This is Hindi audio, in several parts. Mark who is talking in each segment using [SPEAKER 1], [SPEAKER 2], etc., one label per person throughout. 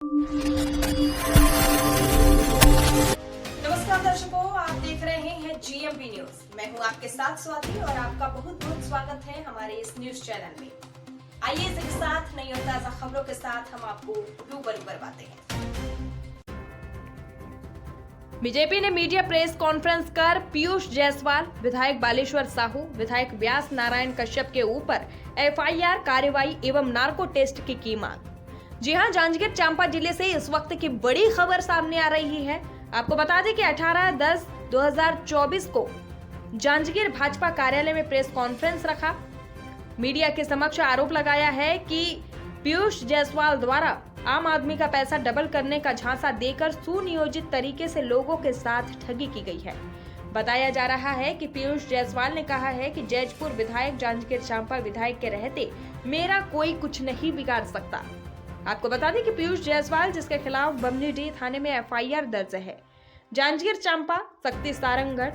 [SPEAKER 1] नमस्कार दर्शकों, आप देख रहे हैं जीएमबी न्यूज। मैं हूं आपके साथ स्वाति और आपका बहुत बहुत स्वागत है हमारे इस न्यूज चैनल में। आइए इसके साथ नई और ताजा खबरों के साथ हम आपको रूबरू करवाते हैं। बीजेपी ने मीडिया प्रेस कॉन्फ्रेंस कर पीयूष जायसवाल, विधायक बालेश्वर साहू, विधायक व्यास नारायण कश्यप के ऊपर एफआईआर कार्रवाई एवं नार्को टेस्ट की मांग। जी हां, जांजगीर चांपा जिले से इस वक्त की बड़ी खबर सामने आ रही है। आपको बता दें कि 18/10/2024 को जांजगीर भाजपा कार्यालय में प्रेस कॉन्फ्रेंस रखा। मीडिया के समक्ष आरोप लगाया है कि पीयूष जायसवाल द्वारा आम आदमी का पैसा डबल करने का झांसा देकर सुनियोजित तरीके से लोगों के साथ ठगी की गई है। बताया जा रहा है कि पीयूष जायसवाल ने कहा है कि जैजपुर विधायक जांजगीर चांपा विधायक के रहते मेरा कोई कुछ नहीं बिगाड़ सकता। आपको बता दें कि पीयूष जायसवाल, जिसके खिलाफ बमनीडीह थाने में एफआईआर दर्ज है, जांजगीर चांपा, शक्ति सारंगगढ़,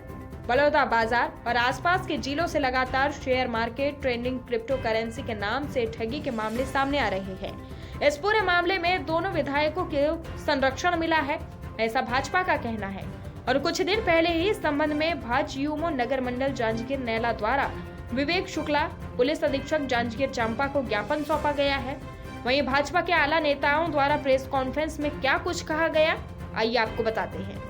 [SPEAKER 1] बलौदा बाजार और आसपास के जिलों से लगातार share market, trending crypto currency के नाम से ठगी के मामले सामने आ रहे हैं। इस पूरे मामले में दोनों विधायकों को संरक्षण मिला है, ऐसा भाजपा का कहना है। और कुछ दिन पहले ही इस संबंध में भाजयूमो नगर मंडल जांजगीर नैला द्वारा विवेक शुक्ला, पुलिस अधीक्षक जांजगीर चांपा को ज्ञापन सौंपा गया है। वहीं भाजपा के आला नेताओं द्वारा प्रेस कॉन्फ्रेंस में क्या कुछ कहा गया, आइए आपको बताते हैं।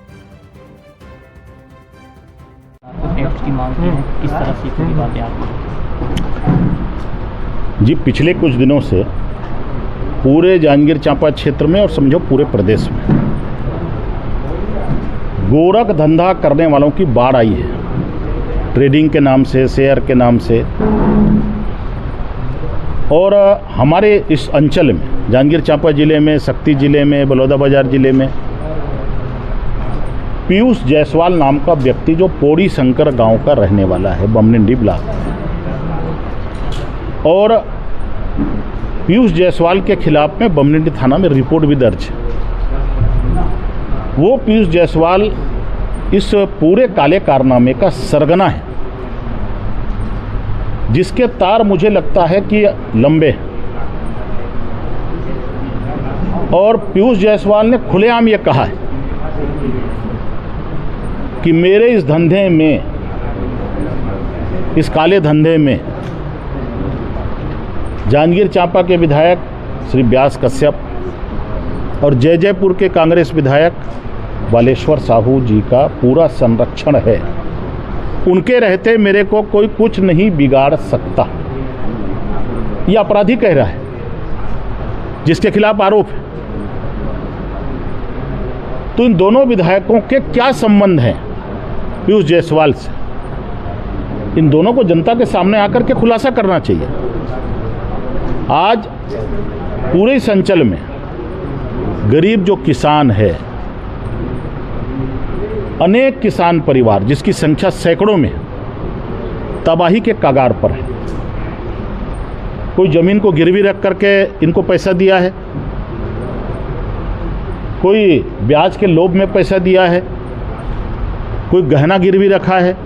[SPEAKER 2] की मांग की है, किस तरह से पूरी बातें आपको?
[SPEAKER 3] जी, पिछले कुछ दिनों से पूरे जांजगीर चांपा क्षेत्र में और समझो पूरे प्रदेश में गोरख धंधा करने वालों की बाढ़ आई है। ट्रेडिंग के नाम से, शेयर के नाम से। और हमारे इस अंचल में, जांजगीर चांपा जिले में, शक्ति जिले में, बलौदा बाजार जिले में, पीयूष जायसवाल नाम का व्यक्ति जो पौड़ी शंकर गांव का रहने वाला है, बमनीडीह ब्लॉक, और पीयूष जायसवाल के खिलाफ में बमनीडीह थाना में रिपोर्ट भी दर्ज है। वो पीयूष जायसवाल इस पूरे काले कारनामे का सरगना है, जिसके तार मुझे लगता है कि लंबे हैं। और पीयूष जायसवाल ने खुलेआम ये कहा है कि मेरे इस धंधे में, इस काले धंधे में जांजगीर चांपा के विधायक श्री व्यास कश्यप और जयपुर के कांग्रेस विधायक बालेश्वर साहू जी का पूरा संरक्षण है। उनके रहते मेरे को कोई कुछ नहीं बिगाड़ सकता, यह अपराधी कह रहा है, जिसके खिलाफ आरोप है। तो इन दोनों विधायकों के क्या संबंध हैं पीयूष जायसवाल से? इन दोनों को जनता के सामने आकर के खुलासा करना चाहिए। आज पूरे इस अंचल में गरीब जो किसान है, अनेक किसान परिवार जिसकी संख्या सैकड़ों में, तबाही के कगार पर है। कोई जमीन को गिरवी रख करके इनको पैसा दिया है, कोई ब्याज के लोभ में पैसा दिया है, कोई गहना गिरवी रखा है।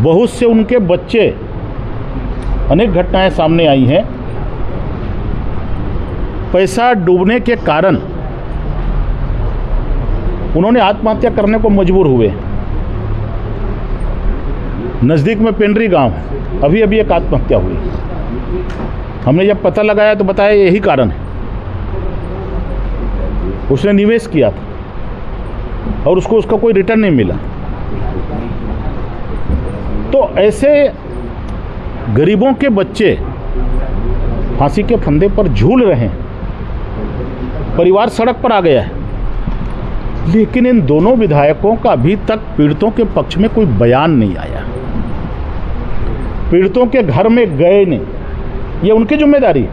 [SPEAKER 3] बहुत से उनके बच्चे, अनेक घटनाएं सामने आई हैं, पैसा डूबने के कारण उन्होंने आत्महत्या करने को मजबूर हुए। नज़दीक में पेंड्री गांव, अभी अभी एक आत्महत्या हुई। हमने जब पता लगाया तो बताया यही कारण है। उसने निवेश किया था और उसको उसका कोई रिटर्न नहीं मिला। तो ऐसे गरीबों के बच्चे फांसी के फंदे पर झूल रहे हैं, परिवार सड़क पर आ गया है। लेकिन इन दोनों विधायकों का अभी तक पीड़ितों के पक्ष में कोई बयान नहीं आया। पीड़ितों के घर में गए नहीं, ये उनकी जिम्मेदारी है,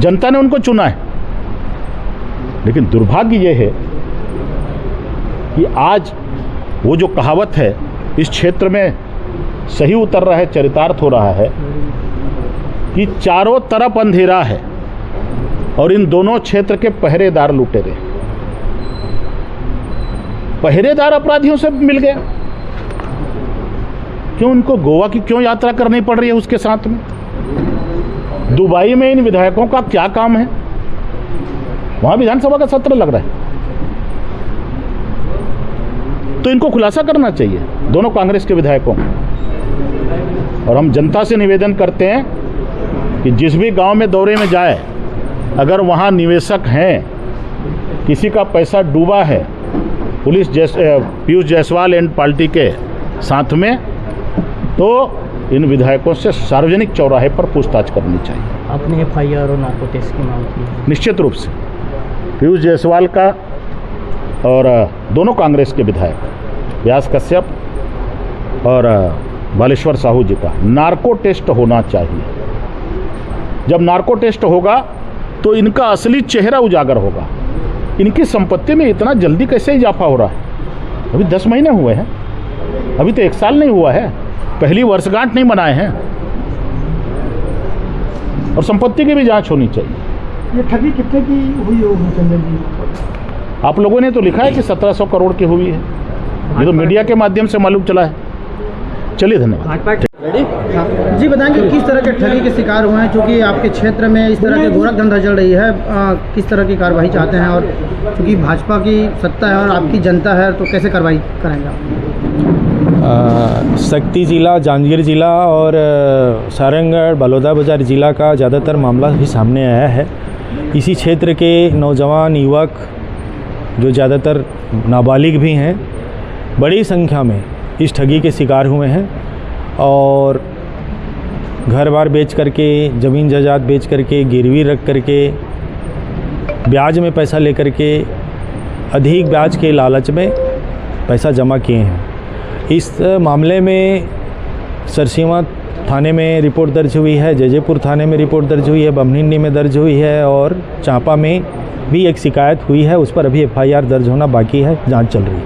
[SPEAKER 3] जनता ने उनको चुना है। लेकिन दुर्भाग्य ये है कि आज वो जो कहावत है इस क्षेत्र में सही उतर रहा है, चरितार्थ हो रहा है कि चारों तरफ अंधेरा है और इन दोनों क्षेत्र के पहरेदार लुटेरे, पहरेदार अपराधियों से मिल गया। क्यों उनको गोवा की क्यों यात्रा करनी पड़ रही है उसके साथ में? दुबई में इन विधायकों का क्या काम है? वहाँ विधानसभा का सत्र लग रहा है। तो इनको खुलासा करना चाहिए दोनों कांग्रेस के विधायकों। और हम जनता से निवेदन करते हैं कि जिस भी गांव में दौरे में जाए, अगर वहाँ निवेशक हैं, किसी का पैसा डूबा है पीयूष जायसवाल एंड पार्टी के साथ में, तो इन विधायकों से सार्वजनिक चौराहे पर पूछताछ करनी चाहिए।
[SPEAKER 2] आपने FIR और नार्को टेस्ट की मांग की है।
[SPEAKER 3] निश्चित रूप से पीयूष जायसवाल का और दोनों कांग्रेस के विधायक व्यास कश्यप और बालेश्वर साहू जी का नार्को टेस्ट होना चाहिए। जब नार्को टेस्ट होगा तो इनका असली चेहरा उजागर होगा। इनकी संपत्ति में इतना जल्दी कैसे इजाफा हो रहा है? अभी 10 महीने हुए हैं, अभी तो 1 साल नहीं हुआ है, पहली वर्षगांठ नहीं मनाए हैं। और संपत्ति की भी जांच होनी चाहिए।
[SPEAKER 4] ये ठगी कितने की हुई होगी चंदन जी?
[SPEAKER 3] आप लोगों ने तो लिखा है कि 1700 करोड़ की हुई है, ये तो मीडिया के माध्यम से मालूम चला है। चलिए, धन्यवाद।
[SPEAKER 4] जी बताएंगे किस तरह के ठगी के शिकार हुए हैं, चूँकि आपके क्षेत्र में इस तरह के गोरख धंधा चल रही है, किस तरह की कार्रवाई चाहते हैं? और चूँकि भाजपा की सत्ता है और आपकी जनता है, तो कैसे कार्रवाई करेंगे आप?
[SPEAKER 5] शक्ति ज़िला, जांजगीर ज़िला और सारंगढ़, बलौदा बाजार ज़िला का ज़्यादातर मामला भी सामने आया है। इसी क्षेत्र के नौजवान युवक जो ज़्यादातर नाबालिग भी हैं, बड़ी संख्या में इस ठगी के शिकार हुए हैं और घर बार बेच करके, ज़मीन जायदाद बेच करके, गिरवी रख करके, ब्याज में पैसा लेकर के, अधिक ब्याज के लालच में पैसा जमा किए हैं। इस मामले में सरसीमा थाने में रिपोर्ट दर्ज हुई है, जयजयपुर थाने में रिपोर्ट दर्ज हुई है, बमनिंडी में दर्ज हुई है और चांपा में भी एक शिकायत हुई है। उस पर अभी FIR दर्ज होना बाकी है, जांच चल रही है।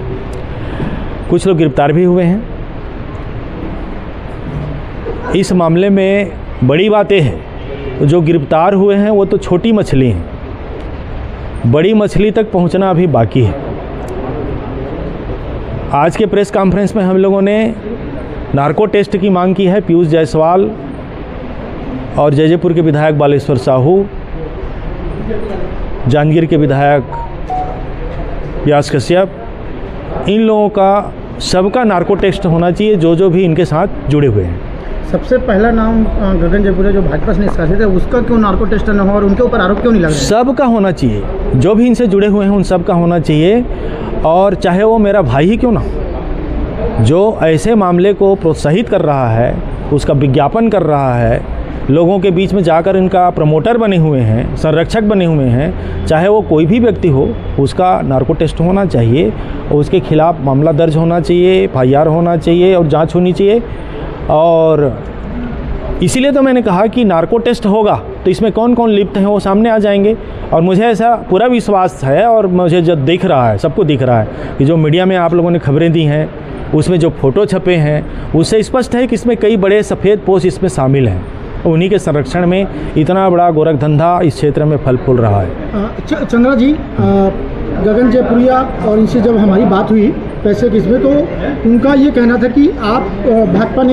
[SPEAKER 5] कुछ लोग गिरफ्तार भी हुए हैं। इस मामले में बड़ी बात यह है, जो गिरफ्तार हुए हैं वो तो छोटी मछली हैं, बड़ी मछली तक पहुंचना अभी बाकी है। आज के प्रेस कॉन्फ्रेंस में हम लोगों ने नार्को टेस्ट की मांग की है। पीयूष जायसवाल और जयजयपुर के विधायक बालेश्वर साहू, जांजगीर के विधायक व्यास कश्यप, इन लोगों का सबका नार्को टेस्ट होना चाहिए, जो भी इनके साथ जुड़े हुए हैं।
[SPEAKER 4] सबसे पहला नाम गगन जयपुरिया जो भाजपा से निष्कासित है, उसका क्यों नार्को टेस्ट न हो और उनके ऊपर आरोप क्यों नहीं लग रहा है?
[SPEAKER 5] सबका होना चाहिए, जो भी इनसे जुड़े हुए हैं उन सबका होना चाहिए। और चाहे वो मेरा भाई ही क्यों ना हो, जो ऐसे मामले को प्रोत्साहित कर रहा है, उसका विज्ञापन कर रहा है, लोगों के बीच में जाकर इनका प्रमोटर बने हुए हैं, संरक्षक बने हुए हैं, चाहे वो कोई भी व्यक्ति हो, उसका नार्को टेस्ट होना चाहिए और उसके खिलाफ मामला दर्ज होना चाहिए, FIR होना चाहिए और जांच होनी चाहिए। और इसीलिए तो मैंने कहा कि नार्को टेस्ट होगा तो इसमें कौन कौन लिप्त हैं वो सामने आ जाएंगे। और मुझे ऐसा पूरा विश्वास है और मुझे जो दिख रहा है, सबको दिख रहा है कि जो मीडिया में आप लोगों ने खबरें दी हैं, उसमें जो फ़ोटो छपे हैं, उससे स्पष्ट है कि इसमें कई बड़े सफ़ेद पोश इसमें शामिल हैं। उन्हीं के संरक्षण में इतना बड़ा गोरख धंधा इस क्षेत्र में फल फूल रहा है।
[SPEAKER 4] चंद्रा जी, गगन जयपुरिया और इनसे जब हमारी बात हुई पैसे किसमें, तो उनका ये कहना था कि आप भाजपा ने